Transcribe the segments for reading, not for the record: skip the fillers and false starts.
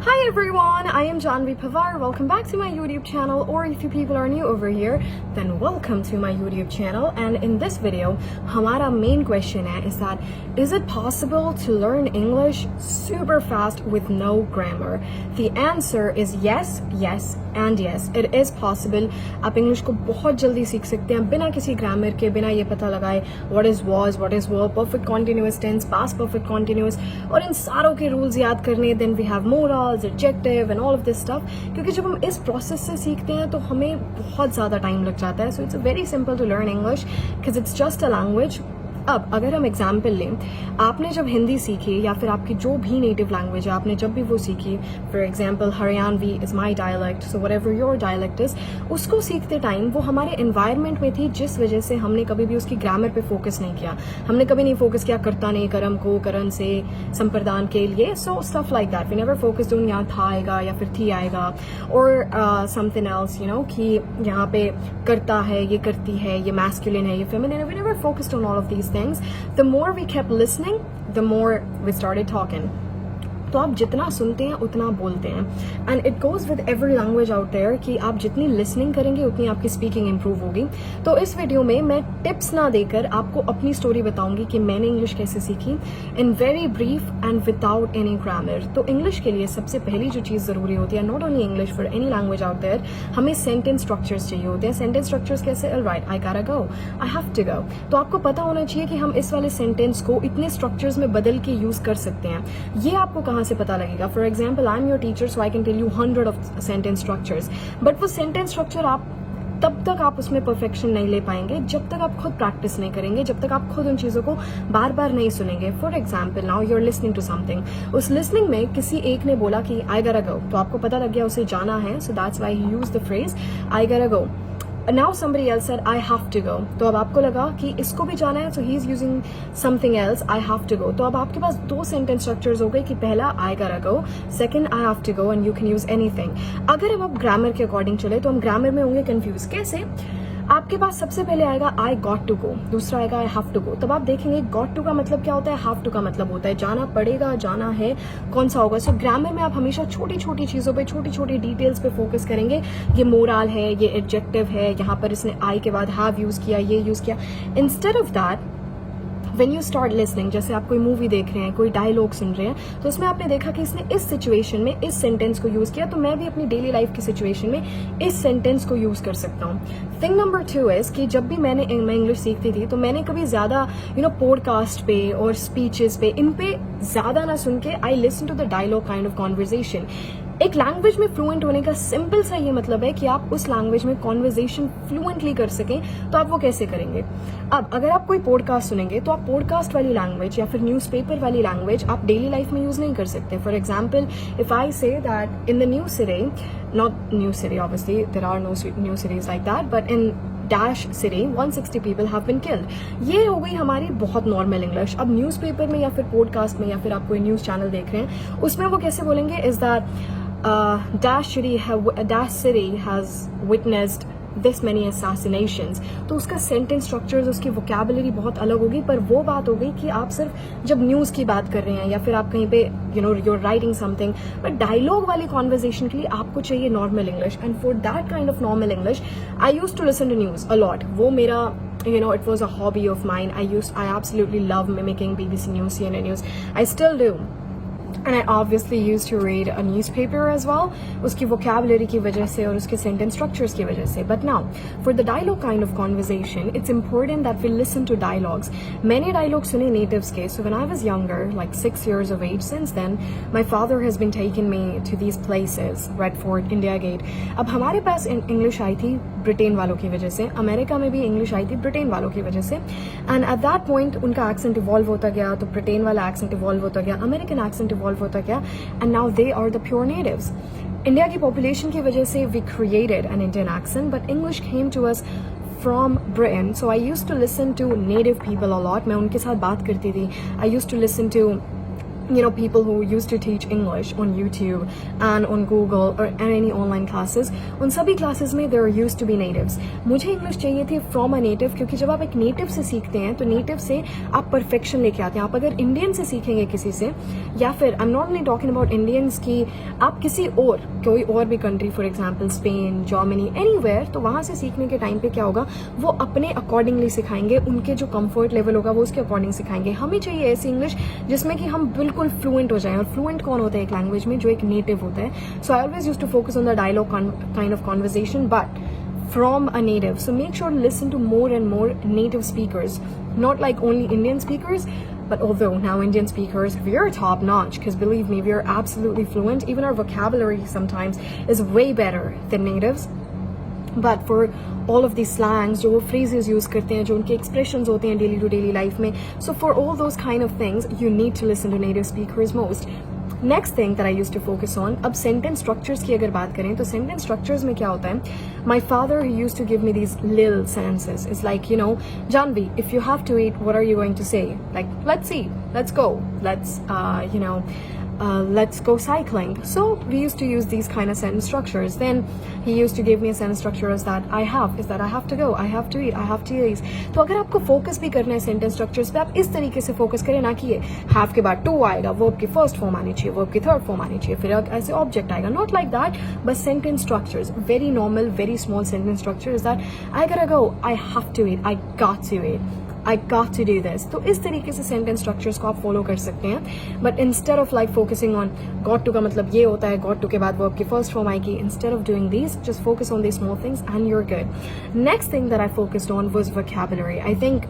Hi everyone, I am Janvi Pavar. Welcome back to my YouTube channel, or if you people are new over here, then welcome to my YouTube channel. And in this video, हमारा main question is that is it possible to learn English super fast with no grammar? The answer is yes, yes and yes. It is possible. आप English को बहुत जल्दी सीख सकते हैं बिना किसी grammar के, बिना ये पता लगाए what is was, what is were, perfect continuous tense, past perfect continuous, और इन सारों के rules याद करने. Then we have moral, adjective and all of this stuff. क्योंकि जब हम इस प्रोसेस से सीखते हैं तो हमें बहुत ज़्यादा टाइम लग जाता है. So it's very simple to learn English because it's just a language. अब अगर हम एग्जाम्पल लें, आपने जब हिंदी सीखी या फिर आपकी जो भी नेटिव लैंग्वेज है आपने जब भी वो सीखी, for example Haryanvi is my dialect, so what ever your dialect is, उसको सीखते टाइम वो हमारे एनवायरनमेंट में थी जिस वजह से हमने कभी भी उसकी ग्रामर पे फोकस नहीं किया. हमने कभी नहीं फोकस किया कर्ता ने कर्म को करण से संप्रदान के लिए. So stuff like that. We never focused on यहाँ था आएगा या फिर थी आएगा और समथिंग एल्स, यू नो, कि यहाँ पे करता है, ये करती है, ये मैस्कुलिन है, ये फेमिनिन है. We never focused on all of these things. The more we kept listening, the more we started talking. तो आप जितना सुनते हैं उतना बोलते हैं. And it goes with every language out there कि आप जितनी लिसनिंग करेंगे उतनी आपकी स्पीकिंग इंप्रूव होगी. तो इस वीडियो में मैं टिप्स ना देकर आपको अपनी स्टोरी बताऊंगी कि मैंने इंग्लिश कैसे सीखी in very brief and without any grammar. तो इंग्लिश के लिए सबसे पहली जो चीज़ ज़रूरी होती है, not only English for any language out there, हमें सेंटेंस स्ट्रक्चर्स चाहिए होते हैं. सेंटेंस स्ट्रक्चर्स कैसे? Alright, I gotta go, I have to go. तो आपको पता होना चाहिए कि हम इस वाले सेंटेंस को इतने स्ट्रक्चर्स में बदल के यूज़ कर सकते हैं. ये आपको कहाँ से पता लगेगा? For example, I'm your teacher, so I can tell you 100 of sentence structures. But वो sentence structure आप तब तक आप उसमें परफेक्शन नहीं ले पाएंगे जब तक आप खुद प्रैक्टिस नहीं करेंगे, जब तक आप खुद उन चीज़ों को बार बार नहीं सुनेंगे. For example, now you are listening to something. उस लिसनिंग में किसी एक ने बोला कि आई गॉटा गो, तो आपको पता लग गया उसे जाना है. So that's why he used the phrase I gotta go. Now somebody else said I have to go. तो अब आपको लगा कि इसको भी जाना है, so he is using something else, I have to go. तो अब आपके पास दो सेंटेंस स्ट्रक्चर्स हो गए कि पहला I gotta go, second I have to go, and you can use anything. अगर हम अब ग्रामर के अकॉर्डिंग चले तो हम ग्रामर में होंगे कंफ्यूज. कैसे? आपके पास सबसे पहले आएगा आई गॉट टू गो, दूसरा आएगा आई हैव टू गो. तब आप देखेंगे गॉट टू का मतलब क्या होता है, हैव टू का मतलब होता है जाना पड़ेगा, जाना है, कौन सा होगा. सो ग्रामर में आप हमेशा छोटी छोटी चीज़ों पे, छोटी छोटी डिटेल्स पे फोकस करेंगे. ये मोरल है, ये एडजेक्टिव है, यहाँ पर इसने आई के बाद हैव यूज़ किया, ये यूज़ किया. Instead of that, When you start listening, जैसे आप कोई मूवी देख रहे हैं, कोई डायलॉग सुन रहे हैं, तो उसमें आपने देखा कि इसने इस सिचुएशन में इस सेंटेंस को यूज किया, तो मैं भी अपनी डेली लाइफ की सिचुएशन में इस सेंटेंस को यूज कर सकता हूँ. थिंग नंबर 2 इज कि जब भी मैं इंग्लिश सीखती थी तो मैंने कभी ज्यादा पॉडकास्ट पे और स्पीचेस पे इन पे ज्यादा ना सुन के I listen to the dialogue kind of conversation. एक लैंग्वेज में फ्लुएंट होने का सिंपल सा ये मतलब है कि आप उस लैंग्वेज में कॉन्वर्जेशन फ्लुएंटली कर सकें. तो आप वो कैसे करेंगे? अब अगर आप कोई पॉडकास्ट सुनेंगे तो आप पॉडकास्ट वाली लैंग्वेज या फिर न्यूज़पेपर वाली लैंग्वेज आप डेली लाइफ में यूज नहीं कर सकते. For example, if I say that in the new city, not new city obviously, there are no new cities like that, but in dash city 160 people have been killed. ये हो गई हमारी बहुत normal English. अब newspaper में या फिर podcast में या फिर आप कोई न्यूज़ चैनल देख रहे हैं उसमें वो कैसे बोलेंगे? Is that dash city has witnessed this many assassinations. तो उसका सेंटेंस स्ट्रक्चर्स, उसकी वोकैबुलरी बहुत अलग होगी. पर वो बात हो गई कि आप सिर्फ जब न्यूज़ की बात कर रहे हैं या फिर आप कहीं पे you're writing something, but dialogue वाली कॉन्वर्जेशन के लिए आपको चाहिए normal English. And for that kind of normal English I use to listen to news a lot. वो मेरा it was a hobby of mine. I absolutely love mimicking BBC News, CNN News. I still do. And I obviously used to read a newspaper as well, उसकी vocabulary की वजह से और उसके sentence structures की वजह से. But now, for the dialogue kind of conversation, it's important that we listen to dialogues. मैंने dialogues सुने natives के. So when I was younger, like 6 years of age, since then, my father has been taking me to these places, Red Fort, India Gate. अब हमारे पास English आई थी Britain वालों की वजह से, अमेरिका में भी इंग्लिश आई थी ब्रिटेन वालों की वजह से. एंड एट दैट पॉइंट उनका एक्सेंट इवॉल्व होता गया, तो ब्रिटेन वाला एक्सेंट इवॉल्व होता गया, अमेरिकन एक्सेंट इवॉल्व होता गया, and now they are the pure natives. India की पॉपुलेशन की वजह से we created an Indian accent, but English came to us from Britain. So I used to listen to native people a lot. मैं उनके साथ बात करती थी. I used to listen to people who used to teach English on YouTube and on Google or any online classes, उन सभी classes में there used to be natives. मुझे English चाहिए थी from a native, क्योंकि जब आप एक native से सीखते हैं तो native से आप perfection लेके आते हैं. आप अगर Indian से सीखेंगे किसी से, या फिर I'm not only talking about Indians की, आप किसी और कोई और भी country, for example Spain, Germany, anywhere, तो वहाँ से सीखने के टाइम पे क्या होगा, वो अपने accordingly सिखाएंगे, उनके जो comfort level होगा वो उसके according सिखाएंगे. हमें चाहिए ऐसी English जिसमें कि हम बिल्कुल फ्लुएंट हो जाए. और फ्लुएंट कौन होता है एक लैंग्वेज में? जो एक नेटिव होता है. So I always used to focus on the dialogue kind of conversation, but from a native. So make sure to listen to more and more native speakers, not like only Indian speakers, but although now Indian speakers, we're top notch, because believe me, we're absolutely fluent. Even our vocabulary sometimes is way better than natives. But for all of these slangs, जो वो phrases use करते हैं, जो उनके expressions होते हैं daily to daily life में, so for all those kind of things, you need to listen to native speakers most. Next thing that I used to focus on, अब sentence structures की अगर बात करें तो sentence structures में क्या होता है? My father used to give me these little sentences. It's like, Janvi, if you have to eat, what are you going to say? Like, let's eat, let's go, let's go cycling. So we used to use these kind of sentence structures. Then he used to give me a sentence structure as that I have to go, I have to eat, I have to use. तो अगर आपको focus भी करना है sentence structures पे, आप इस तरीके से फोकस करें, ना कि ये हैव के बाद टू आएगा, वर्ब की फर्स्ट फॉर्म आनी चाहिए, वर्ब की थर्ड फॉर्म आनी चाहिए, फिर ऐसे ऑब्जेक्ट आएगा. नॉट लाइक दैट, बस sentence structures, very normal, very small sentence structure is that I gotta go, I have to eat, I got to eat, I got to do this. तो इस तरीके से सेंटेंस स्ट्रक्चर्स को आप follow कर सकते हैं. But instead of like focusing on got to का मतलब ये होता है, गॉट टू के बाद वर्ब की फर्स्ट फॉर्म आएगी, instead of doing these, just focus on these small things and you're good. Next thing that I focused on was vocabulary. I think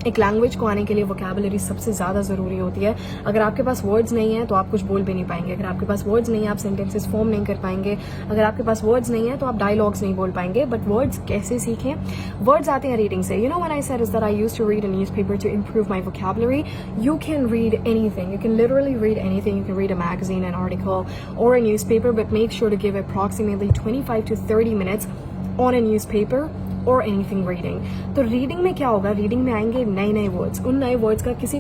एक लैंग्वेज को आने के लिए वोकैबुलरी सबसे ज़्यादा ज़रूरी होती है. अगर आपके पास वर्ड्स नहीं है तो आप कुछ बोल भी नहीं पाएंगे. अगर आपके पास वर्ड्स नहीं है आप सेंटेंसेस फॉर्म नहीं कर पाएंगे. अगर आपके पास वर्ड्स नहीं है तो आप डायलॉग्स नहीं बोल पाएंगे. बट वर्ड्स कैसे सीखें? वर्ड्स आते हैं रीडिंग से. When I said is that I used to read a newspaper to improve my vocabulary. You can read anything, you can literally read anything. You can read a magazine, an article और a newspaper, but make sure to give approximately 25 to 30 minutes on a newspaper or anything reading. तो reading में क्या होगा? Reading में आएंगे नए नए words. उन नए वर्ड्स का किसी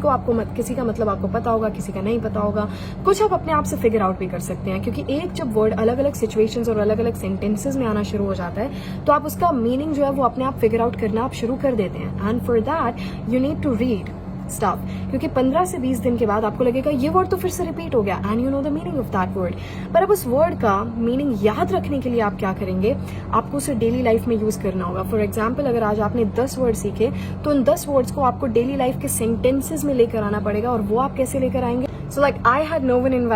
का मतलब आपको पता होगा, किसी का नहीं पता होगा. कुछ आप अपने आप से फिगर आउट भी कर सकते हैं, क्योंकि एक जब वर्ड अलग अलग सिचुएशंस और अलग अलग सेंटेंसेस में आना शुरू हो जाता है तो आप उसका मीनिंग जो है वो अपने आप फिगर आउट करना आप शुरू कर देते हैं. And for that you need to read stuff, क्योंकि 15 से 20 दिन के बाद आपको लगेगा ये वर्ड तो फिर से रिपीट हो गया, and you know the meaning of that word. पर अब उस वर्ड का मीनिंग याद रखने के लिए आप क्या करेंगे? आपको उसे डेली लाइफ में यूज करना होगा. फॉर एग्जाम्पल, अगर आज आपने 10 वर्ड सीखे तो उन 10 वर्ड्स को आपको डेली लाइफ के सेंटेंसेस में लेकर आना पड़ेगा. और वो आप कैसे लेकर आएंगे? So like I had no one in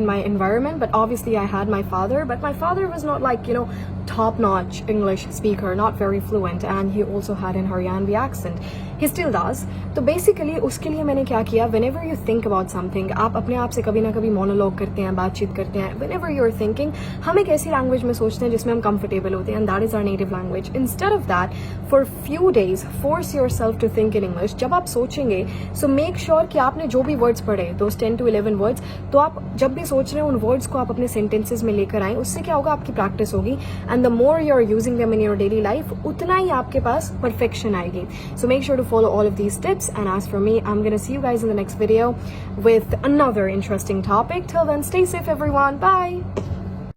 my environment, but obviously I had my father. But my father was not like, top-notch English speaker, not very fluent, and he also had an Haryanvi accent. He still does. तो basically उसके लिए मैंने क्या किया? Whenever you think about something, आप अपने आप से कभी ना कभी मोनोलॉग करते हैं, बातचीत करते हैं. Whenever you're thinking, हम एक ऐसी लैंग्वेज में सोचते हैं जिसमें हम कंफर्टेबल होते हैं, and that is our native language. Instead of that, for few days, force yourself to think in English. जब आप सोचेंगे, so make sure कि आपने जो भी वर्ड्स पढ़े, those 10 to 11 वर्ड्स, तो आप जब भी सोच रहे हैं उन वर्ड्स को आप अपने सेंटेंसेस में लेकर आएं. उससे क्या होगा? आपकी प्रैक्टिस होगी, and the more you are using them in your daily life, उतना ही आपके पास perfection आएगी. So make sure to follow all of these tips, and as for me, I'm gonna see you guys in the next video with another interesting topic. Till then, stay safe everyone. Bye.